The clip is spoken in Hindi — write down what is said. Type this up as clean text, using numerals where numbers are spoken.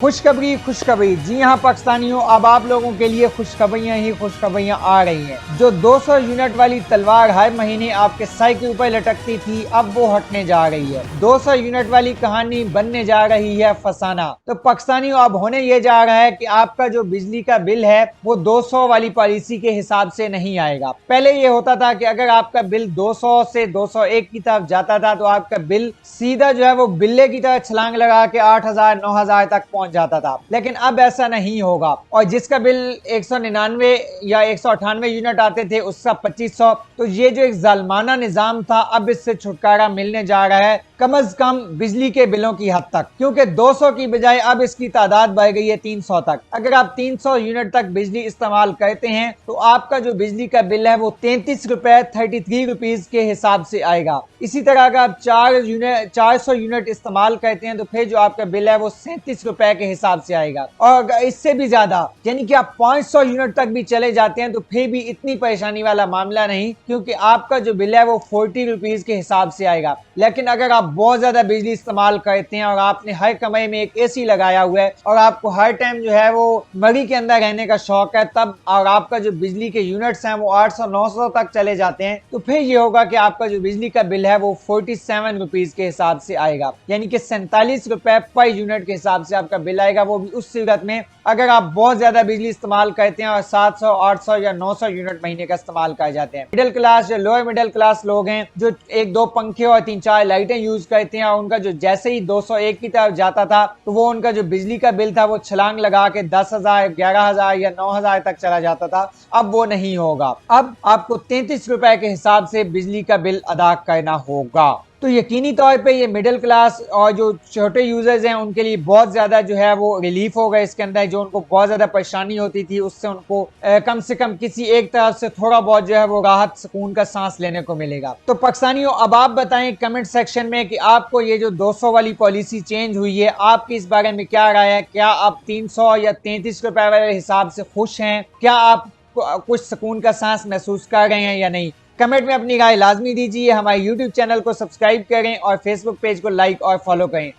खुशखबरी खुशखबरी। जी हाँ पाकिस्तानियों, अब आप लोगों के लिए खुशखबरियां ही खुशखबरियां आ रही हैं। जो 200 यूनिट वाली तलवार हर महीने आपके साई के ऊपर लटकती थी, अब वो हटने जा रही है। 200 यूनिट वाली कहानी बनने जा रही है फसाना। तो पाकिस्तानियों, अब होने ये जा रहा है कि आपका जो बिजली का बिल है वो 200 वाली पॉलिसी के हिसाब से नहीं आएगा। पहले ये होता था कि अगर आपका बिल 200 से 201 की तरफ जाता था तो आपका बिल सीधा जो है वो बिल्ले की तरह छलांग लगा के 8000 9000 तक पहुंच जाता था। लेकिन अब ऐसा नहीं होगा। और जिसका बिल 199 या 198 यूनिट आते थे उसका 2500। तो ये जो एक जालमाना निजाम था, अब इससे छुटकारा मिलने जा रहा है, कम से कम बिजली के बिलों की हद तक। क्योंकि 200 की बजाय अब इसकी तादाद बढ़ गई है 300 तक। अगर आप 300 यूनिट तक बिजली इस्तेमाल करते हैं तो आपका जो बिजली का बिल है वो 33 रुपए 33 रुपीज के हिसाब से आएगा। इसी तरह अगर आप 400 यूनिट इस्तेमाल करते हैं तो फिर जो आपका बिल है वो 37 रुपए के हिसाब से आएगा। और इससे भी ज्यादा यानी कि आप 500 यूनिट तक भी चले जाते हैं तो फिर भी इतनी परेशानी वाला मामला नहीं, क्योंकि आपका जो बिल है वो 40 रुपीज के हिसाब से आएगा। लेकिन अगर आप बहुत ज्यादा बिजली इस्तेमाल करते हैं और आपने हर कमरे में एक एसी लगाया हुआ है और आपको हर टाइम जो है वो मरी के अंदर रहने का शौक है, तब और आपका जो बिजली के यूनिट्स हैं वो 800 900 तक चले जाते हैं, तो फिर ये होगा कि आपका जो बिजली का बिल है वो 47 रुपीज के हिसाब से आएगा। यानी कि 47 रुपए पर यूनिट के हिसाब से आपका बिल आएगा। वो भी उस सूरत में अगर आप बहुत ज्यादा बिजली इस्तेमाल करते हैं और 700 800 या 900 यूनिट महीने का इस्तेमाल कर जाते हैं। मिडिल क्लास या लोअर मिडिल क्लास लोग हैं जो एक दो पंखे और 3-4 लाइटें यूज करते हैं और उनका जो जैसे ही 201 की तरफ जाता था तो वो उनका जो बिजली का बिल था वो छलांग लगा के 10,000 11,000 या 9,000 तक चला जाता था। अब वो नहीं होगा। अब आपको 33 रुपए के हिसाब से बिजली का बिल अदा करना होगा। तो यकीनी तौर पे ये मिडिल क्लास और जो छोटे यूजर्स हैं उनके लिए बहुत ज्यादा जो है वो रिलीफ होगा। इसके अंदर जो उनको बहुत ज्यादा परेशानी होती थी उससे उनको कम से कम किसी एक तरफ से थोड़ा बहुत जो है वो राहत सुकून का सांस लेने को मिलेगा। तो पाकिस्तानियों, अब आप बताएं कमेंट सेक्शन में कि आपको ये जो 200 वाली पॉलिसी चेंज हुई है, आपकी इस बारे में क्या राय है? क्या आप 300 या 33 रुपए वाले हिसाब से खुश हैं? क्या आप कुछ सुकून का सांस महसूस कर रहे हैं या नहीं? कमेंट में अपनी राय लाजमी दीजिए। हमारे YouTube चैनल को सब्सक्राइब करें और Facebook पेज को लाइक और फॉलो करें।